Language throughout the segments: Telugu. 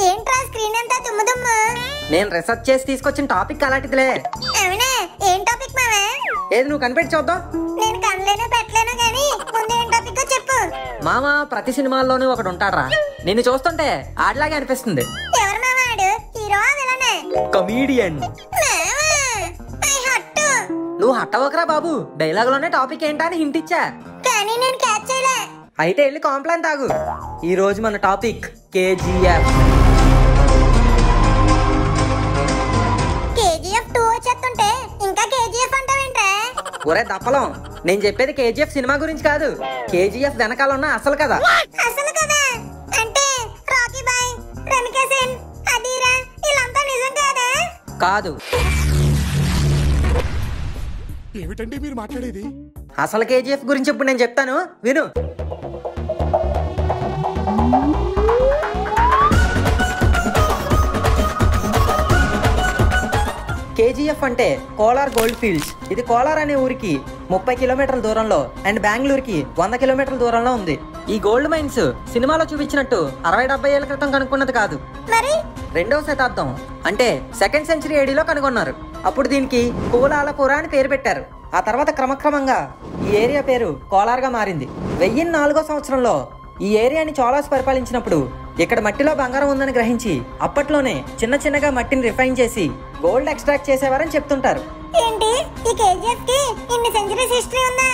ఏంట్రా స్క్రీన్ అంతా దుమ్ము? నేను రీసెర్చ్ చేసి తీసుకొచ్చిన టాపిక్ అలాంటిదిలే. అవునా, ఏం టాపిక్ మావా? ఏది నువ్వు కనిపెట్టి చూద్దాం. నేను కనలేను పెట్టలేను గానీ ముందు ఏం టాపిక్ చెప్పు. మామ ప్రతి సినిమాల్లోనూ ఒకడు ఉంటాడ్రా, నిన్ను చూస్తుంటే ఆడలాగే అనిపిస్తుంది. ఎవరు మావా ఆడు? హీరో విలనే? కమీడియన్. నువ్వు హట్టవకరా బాబు, డైలాగ్ లోనే టాపిక్ ఏంటా అని హింట్ ఇచ్చా, కానీ నేను క్యాచ్ చేయలే. అయితే వెళ్ళి కాంప్లైంట్ తాగు. ఈ రోజు మన టాపిక్ కేజీఎఫ్. కేజీఎఫ్ 2 వచ్చేస్తుంటే ఇంకా కేజీఎఫ్ అంటావేంట్రా? ఒరే దప్పలం, నేను చెప్పేది కేజీఎఫ్ సినిమా గురించి కాదు, కేజీఎఫ్ వెనకాల ఉన్న అసలు కదా. అసలు కదా అంటే రాకీ బాయ్, రమికా సేన్, అదీరా వీళ్ళంతా నిజం కాదా? కాదు. ఏమిటండి మీరు మాట్లాడేది? అసలు కేజీఎఫ్ గురించి ఇప్పుడు నేను చెప్తాను, విను. కేజీఎఫ్ అంటే కోలార్ గోల్డ్ ఫీల్డ్స్. ఇది కోలార్ అనే ఊరికి 30 కిలోమీటర్ల దూరంలో అండ్ బెంగళూరుకి 100 కిలోమీటర్ల దూరంలో ఉంది. ఈ గోల్డ్ మైన్స్ సినిమాలో చూపించినట్టు 60-70 ఏళ్ల క్రితం కనుక్కున్నది కాదు, మరి 2వ శతాబ్దం అంటే 2nd సెంచరీ ఏడీలో కనుగొన్నారు. అప్పుడు దీనికి కోలాలపుర అని పేరు పెట్టారు. ఆ తర్వాత క్రమక్రమంగా ఈ ఏరియా పేరు కోలార్గా మారింది. 1004వ సంవత్సరంలో ఈ ఏరియాని చోళాస్ పరిపాలించినప్పుడు ఇక్కడ మట్టిలో బంగారం ఉందని గ్రహించి అప్పట్లోనే చిన్న చిన్నగా మట్టిని రిఫైన్ చేసి గోల్డ్ ఎక్స్ట్రాక్ట్ చేసేవారని చెప్తుంటారు. ఏంటి ఈ కేజీఎఫ్ కి ఇన్ని సెంచరీస్ హిస్టరీ ఉందా?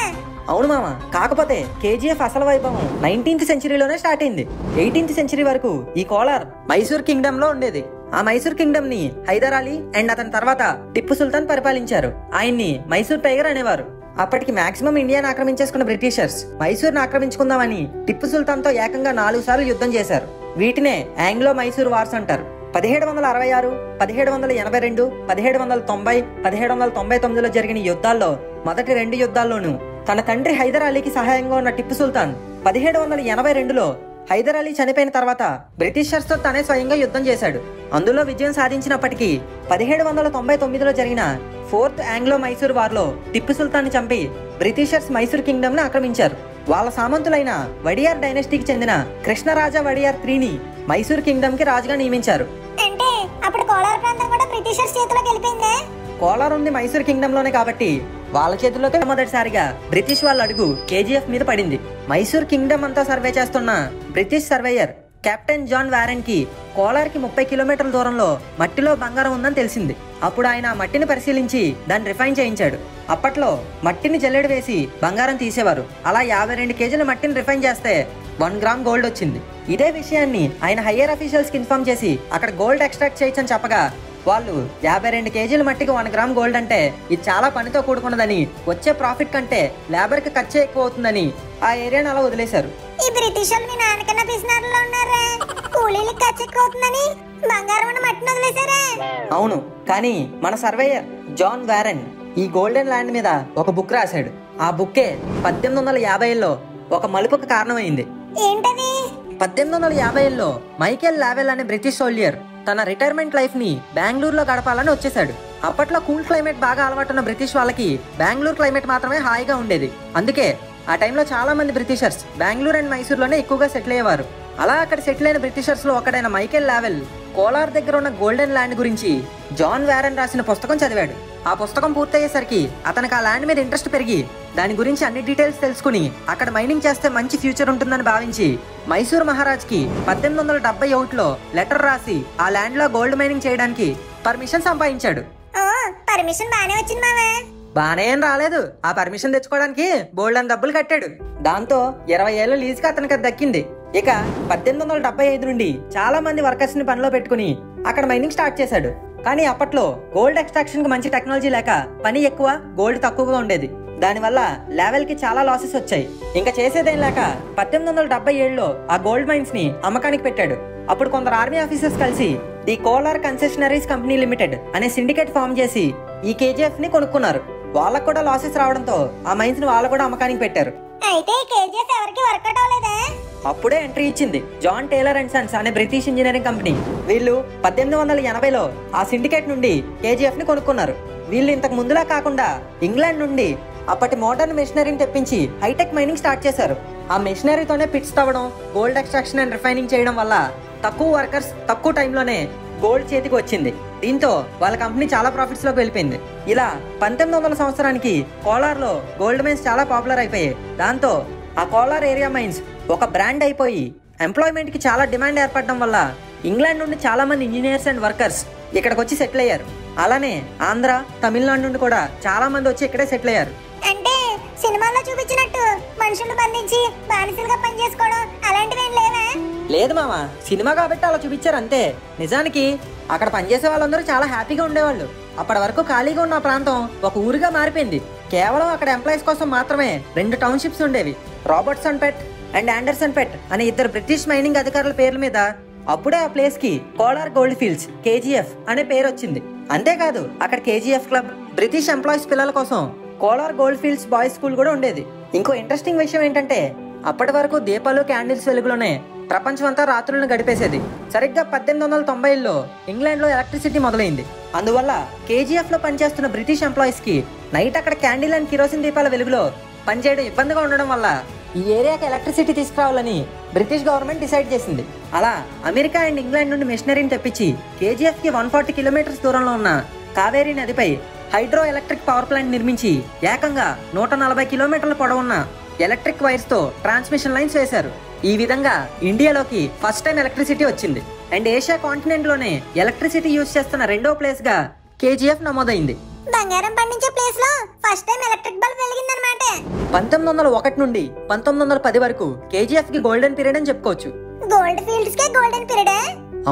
అవును మామ, కాకపోతే కేజీఎఫ్ అసలు వైభవం 19th సెంచరీలోనే స్టార్ట్ అయింది. 18th సెంచరీ వరకు ఈ కోలార్ మైసూర్ కింగ్డమ్ లో ఉండేది. ఆ మైసూర్ కింగ్డమ్ ని హైదర్ అలీ అండ్ అతని తర్వాత టిప్పు సుల్తాన్ పరిపాలించారు. ఆయన్ని మైసూర్ టైగర్ అనేవారు. అప్పటికి మాక్సిమం ఇండియాను ఆక్రమించేసుకున్న బ్రిటిషర్స్ మైసూర్ను ఆక్రమించుకుందామని టిప్పు సుల్తాన్ తో ఏకంగా 4 సార్లు యుద్ధం చేశారు. వీటినే ఆంగ్లో మైసూర్ వార్స్ అంటారు. 1766, 1782, 1790, 1799లో జరిగిన యుద్ధాల్లో మొదటి 2 యుద్ధాల్లోనూ తన తండ్రి హైదర్ అలీకి సహాయంగా ఉన్న టిప్పు సుల్తాన్ 1782లో హైదర్ అలీ చనిపోయిన తర్వాత బ్రిటిషర్స్ తో తనే స్వయంగా యుద్ధం చేశాడు. అందులో విజయం సాధించినప్పటికీ 1799లో జరిగిన 4th ఆంగ్లో మైసూర్ వార్ లో టిప్పు సుల్తాన్ ని చంపి బ్రిటిషర్స్ మైసూర్ కింగ్డమ్ ని ఆక్రమించారు. వాళ్ళ సామంతులైన వడియార్ డైనస్టీకి చెందిన కృష్ణరాజా వడియార్ 3ని మైసూర్ కింగ్డమ్ కి రాజుగా నియమించారు. అంటే అప్పుడు కోలార్ ప్రాంతం కూడా బ్రిటిషర్స్ చేతిలోకి వెళ్ళిపోయిందా? కోలార్ ఉంది మైసూర్ కింగ్డమ్ లోనే కాబట్టి వాళ్ళ చేతుల్లోకి మొదటిసారిగా బ్రిటిష్ వాళ్ళ అడుగు కేజీఎఫ్ మీద పడింది. మైసూర్ కింగ్డమ్ అంతా సర్వే చేస్తున్న British surveyor captain John Warren కి కోలార్ కి 30 కిలోమీటర్ల దూరంలో మట్టిలో బంగారం ఉందని తెలిసింది. అప్పుడు ఆయన ఆ మట్టిని పరిశీలించి దాన్ని రిఫైన్ చేయించాడు. అప్పట్లో మట్టిని జల్లెడ వేసి బంగారం తీసేవారు. అలా 52 కేజీల మట్టిని రిఫైన్ చేస్తే 1 గ్రామ్ గోల్డ్ వచ్చింది. ఇదే విషయాన్ని ఆయన హయ్యర్ అఫీషియల్స్ కి ఇన్ఫార్మ్ చేసి అక్కడ గోల్డ్ ఎక్స్ట్రాక్ట్ చేయొచ్చని చెప్పగా వాళ్ళు 52 కేజీల మట్టికి 1 గ్రామ్ గోల్డ్ అంటే ఇది చాలా పనితో కూడుకున్నదని, వచ్చే ప్రాఫిట్ కంటే లేబర్ కి ఖర్చు ఎక్కువ అవుతుందని ఆ ఏరియాని అలా వదిలేశారు. ఈ బ్రిటిషర్లు మీ నాన్నకన్నా పిసినారులో ఉన్నారా? కూలీలకు ఖర్చు ఎక్కువ అవుతుందని బంగారం ఉన్న మట్టిని వదిలేశారా? అవును, కానీ మన సర్వేయర్ జాన్ వారెన్ ఈ గోల్డెన్ ల్యాండ్ మీద ఒక బుక్ రాశాడు. ఆ బుక్కే 1850లో ఒక మలుపుకు కారణమైంది. ఏంటది? 1850లో మైకేల్ లావెల్ అనే బ్రిటిష్ సోల్జర్ తన రిటైర్మెంట్ లైఫ్ ని బెంగళూరులో గడపాలని వచ్చేసాడు. అప్పట్లో కూల్ క్లైమేట్ బాగా అలవాటున్న బ్రిటిష్ వాళ్ళకి బెంగళూరు క్లైమేట్ మాత్రమే హాయిగా ఉండేది. అందుకే ఆ టైంలో చాలా మంది బ్రిటిషర్స్ బెంగళూరు అండ్ మైసూర్లోనే ఎక్కువగా సెటిల్ అయ్యేవారు. అలా అక్కడ సెటిల్ అయిన బ్రిటిషర్స్ లో ఒకడైన మైకేల్ లావెల్ కోలార్ దగ్గర ఉన్న గోల్డెన్ ల్యాండ్ గురించి జాన్ వారెన్ రాసిన పుస్తకం చదివాడు. ఆ పుస్తకం పూర్తయ్యేసరికి అతనికి ఆ ల్యాండ్ మీద ఇంట్రెస్ట్ పెరిగి దాని గురించి అన్ని డీటెయిల్స్ తెలుసుకుని అక్కడ మైనింగ్ చేస్తే మంచి ఫ్యూచర్ ఉంటుందని భావించి మైసూర్ మహారాజ్ కి 1871లో లెటర్ రాసి ఆ ల్యాండ్ లో గోల్డ్ మైనింగ్ చేయడానికి పర్మిషన్ సంపాదించాడు. పర్మిషన్ బానే వచ్చింది మావా. బానే ఏం రాలేదు. ఆ పర్మిషన్ తెచ్చుకోవడానికి బోల్డ్ అని డబ్బులు కట్టాడు. దాంతో 20 ఏళ్ళ లీజుకి అతనికి అది దక్కింది. ఇక 1875 నుండి చాలా మంది వర్కర్స్ ని పనిలో పెట్టుకుని అక్కడ మైనింగ్ స్టార్ట్ చేశాడు. కానీ అప్పట్లో గోల్డ్ ఎక్స్ట్రాక్షన్ కి మంచి టెక్నాలజీ లేక పని ఎక్కువ, గోల్డ్ తక్కువగా ఉండేది. దానివల్ల లెవెల్ కి చాలా లాసెస్ వచ్చాయి. ఇంకా చేసేదేం లేక 1877లో ఆ గోల్డ్ మైన్స్ ని అమ్మకానికి పెట్టాడు. అప్పుడు కొందరు ఆర్మీ ఆఫీసర్స్ కలిసి ది కోలార్ కన్సెషనరీస్ కంపెనీ లిమిటెడ్ అనే సిండికేట్ ఫామ్ చేసి ఈ కేజీఎఫ్ ని కొనుక్కున్నారు. వాళ్ళకు కూడా లాసెస్ రావడంతో ఆ మైన్స్ ని వాళ్ళు కూడా అమ్మకానికి పెట్టారు. అయితే కేజీఎఫ్ ఎవరికి వర్కౌట్ అవ్వలేదా? అప్పుడే ఎంట్రీ ఇచ్చింది జాన్ టేలర్ అండ్ సన్స్ అనే బ్రిటిష్ ఇంజనీరింగ్ కంపెనీ. వీళ్ళు 1880లో ఆ సిండికేట్ నుండి కేజీఎఫ్ ని కొనుక్కున్నారు. వీళ్ళు ఇంతకు ముందులా కాకుండా ఇంగ్లాండ్ నుండి అప్పటి మోడర్న్ మెషినరీని తెప్పించి హైటెక్ మైనింగ్ స్టార్ట్ చేశారు. ఆ మెషినరీతోనే పిట్స్ తవ్వడం, గోల్డ్ ఎక్స్ట్రాక్షన్ అండ్ రిఫైనింగ్ చేయడం వల్ల తక్కువ వర్కర్స్ తక్కువ టైంలోనే గోల్డ్ చేతికి వచ్చింది. దీంతో వాళ్ళ కంపెనీ చాలా ప్రాఫిట్స్ లోకి వెళ్ళిపోయింది. ఇలా 1900 సంవత్సరానికి కోలార్లో గోల్డ్ మైన్స్ చాలా పాపులర్ అయిపోయాయి. దాంతో ఆ కోలార్ ఏరియా మైన్స్ ఒక బ్రాండ్ అయిపోయి ఎంప్లాయ్మెంట్ కి చాలా డిమాండ్ ఏర్పడడం వల్ల ఇంగ్లాండ్ నుండి చాలా మంది ఇంజనీర్స్ అండ్ వర్కర్స్ ఇక్కడికి వచ్చి సెటిల్ అయ్యారు. అలానే ఆంధ్ర, తమిళనాడు నుండి కూడా చాలా మంది వచ్చి ఇక్కడే సెటిల్ అయ్యారు. అంటే సినిమాలో చూపించినట్టు మనుషులు బంధించి బానిసలుగా పనిచేసుకోవడం అలాంటివి ఏం లేవా? లేదు మామ, సినిమా కాబట్టి అలా చూపించారు అంతే. నిజానికి అక్కడ పనిచేసే వాళ్ళందరూ చాలా హ్యాపీగా ఉండేవాళ్ళు. అప్పటి వరకు ఖాళీగా ఉన్న ప్రాంతం ఒక ఊరుగా మారిపోయింది. కేవలం అక్కడ ఎంప్లాయీస్ కోసం మాత్రమే 2 టౌన్షిప్స్ ఉండేవి. రాబర్ట్సన్ పెట్ అండ్ ఆండర్సన్ పెట్ అనే 2 బ్రిటిష్ మైనింగ్ అధికారుల పేర్ల మీద అప్పుడే ఆ ప్లేస్ కి కోలార్ గోల్డ్ ఫీల్డ్స్ KGF అనే పేరు వచ్చింది. అంతేకాదు అక్కడ KGF క్లబ్, బ్రిటిష్ ఎంప్లాయీస్ పిల్లల కోసం Kolar gold fields boys school కూడా ఉండేది. ఇంకో ఇంట్రెస్టింగ్ విషయం ఏంటంటే అప్పటి వరకు దీపాలు, క్యాండిల్స్ వెలుగులోనే ప్రపంచం అంతా రాత్రులను గడిపేసేది. సరిగ్గా 1890లో ఇంగ్లాండ్ లో ఎలక్ట్రిసిటీ మొదలైంది. అందువల్ల KGF లో పనిచేస్తున్న బ్రిటిష్ ఎంప్లాయీస్ కి నైట్ అక్కడ క్యాండిల్ అండ్ కిరోసిన్ దీపాల వెలుగులో పనిచేయడం ఇబ్బందిగా ఉండడం వల్ల ఈ ఏరియాకి ఎలక్ట్రిసిటీ తీసుకురావాలని బ్రిటిష్ గవర్నమెంట్ డిసైడ్ చేసింది. అలా అమెరికా అండ్ ఇంగ్లాండ్ నుండి మెషినరీని తెప్పించి KGF కి 140 కిలోమీటర్స్ దూరంలో ఉన్న కావేరీ నదిపై హైడ్రో ఎలక్ట్రిక్ పవర్ ప్లాంట్ నిర్మించి ఏకంగా 140 కిలోమీటర్ల పొడవున్న ఎలక్ట్రిక్ వైర్స్ తో ట్రాన్స్మిషన్ లైన్స్ వేశారు. ఈ విధంగా ఇండియాలోకి ఫస్ట్ టైం ఎలక్ట్రిసిటీ వచ్చింది. అండ్ ఏషియా కాంటినెంట్ లోనే ఎలక్ట్రిసిటీ యూజ్ చేస్తున్న 2వ ప్లేస్ గా KGF నమోదైంది. బంగారం పండించే ప్లేస్ లో ఫస్ట్ టైం ఎలక్ట్రిక్ బల్బ్ వెలిగిందన్నమాట. 1901 నుండి 1910 వరకు KGF కి గోల్డెన్ పీరియడ్ అని చెప్పుకోవచ్చు. గోల్డ్ ఫీల్డ్స్ కే గోల్డెన్ పీరియడ్.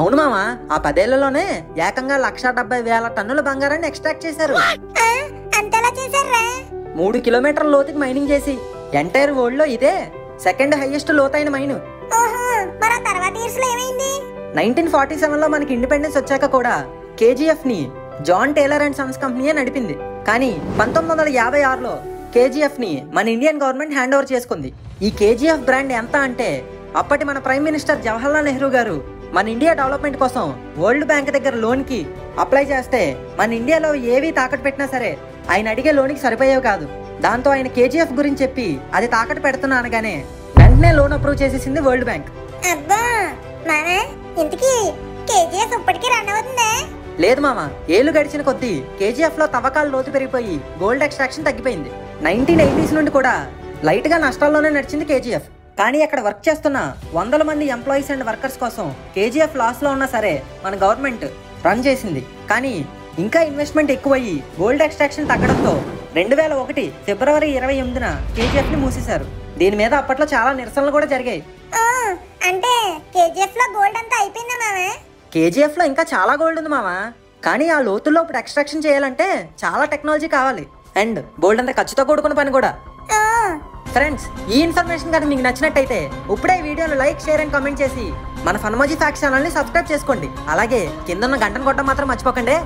అవును మామ, ఆ 10 ఏళ్లలోనే ఏకంగా 170,000 టన్నుల బంగారాన్ని ఎక్స్ట్రాక్ట్ చేశారు. అంతలా చేశారా? 3 కిలోమీటర్ల లోతుకి మైనింగ్ చేసి ఎంటైర్ వరల్డ్ లో ఇదే సెకండ్ హైయెస్ట్ లోతైన మైను. ఓహో, మరి ఆ తర్వాత ఇయర్స్ లో ఏమైంది? 1947లో మనకి ఇండిపెండెన్స్ వచ్చాక కూడా KGF ని John Taylor and Sons company నడిపింది. కానీ 1956లో KGF ని మన ఇండియన్ గవర్నమెంట్ హ్యాండ్ ఓవర్ చేసుకుంది. ఈ KGF బ్రాండ్ ఎంత అంటే అప్పటి మన ప్రైమ్ మినిస్టర్ జవహర్లాల్ నెహ్రూ గారు మన ఇండియా డెవలప్మెంట్ కోసం వరల్డ్ బ్యాంక్ దగ్గర లోన్ కి అప్లై చేస్తే మన ఇండియాలో ఏవి తాకట్టు పెట్టినా సరే ఆయన అడిగే లోన్ కి సరిపోయేవి కాదు. దాంతో ఆయన KGF గురించి చెప్పి అది తాకట్టు పెడుతున్నా అనగానే వెంటనే లోన్ అప్రూవ్ చేసేసింది వరల్డ్ బ్యాంక్. అబ్బా మామా, ఇంతకీ KGF ఇప్పటికీ రన్ అవుతుందా? లేదు మామ, ఏళ్లు గడిచిన కొద్దీ KGF లో తవ్వకాలు లోతు పెరిగిపోయి గోల్డ్ ఎక్స్ట్రాక్షన్ తగ్గిపోయింది. 1980s నుండి కూడా లైట్ గా నష్టాల్లోనే నడిచింది KGF. కానీ అక్కడ వర్క్ చేస్తున్న 100 మంది ఎంప్లాయీస్ అండ్ వర్కర్స్ కోసం KGF లాస్ లో ఉన్నా సరే మన గవర్నమెంట్ రన్ చేసింది. కానీ ఇంకా ఇన్వెస్ట్మెంట్ ఎక్కువయ్యి గోల్డ్ ఎక్స్ట్రాక్షన్ తగ్గడంతో 2001 ఫిబ్రవరి 28న KGF ని మూసేశారు. దీని మీద అప్పట్లో చాలా నిరసనలు కూడా జరిగాయి. అంటే KGF లో గోల్డ్ అంతా అయిపోయిందా మామా? KGF లో ఇంకా చాలా గోల్డ్ ఉంది మామ. కానీ ఆ లోతుల్లో ఇప్పుడు ఎక్స్ట్రాక్షన్ చేయాలంటే చాలా టెక్నాలజీ కావాలి అండ్ గోల్డ్ అంత ఖర్చుతో కూడుకున్న పని కూడా. ఫ్రెండ్స్, ఈ ఇన్ఫర్మేషన్ కనుక మీకు నచ్చినట్టయితే ఇప్పుడే ఈ వీడియోను లైక్, షేర్ అండ్ కామెంట్ చేసి మన ఫన్మోజీ ఫ్యాక్స్ ఛానల్ ని సబ్స్క్రైబ్ చేసుకోండి. అలాగే కింద ఉన్న గంటను కొట్టడం మాత్రం మర్చిపోకండి.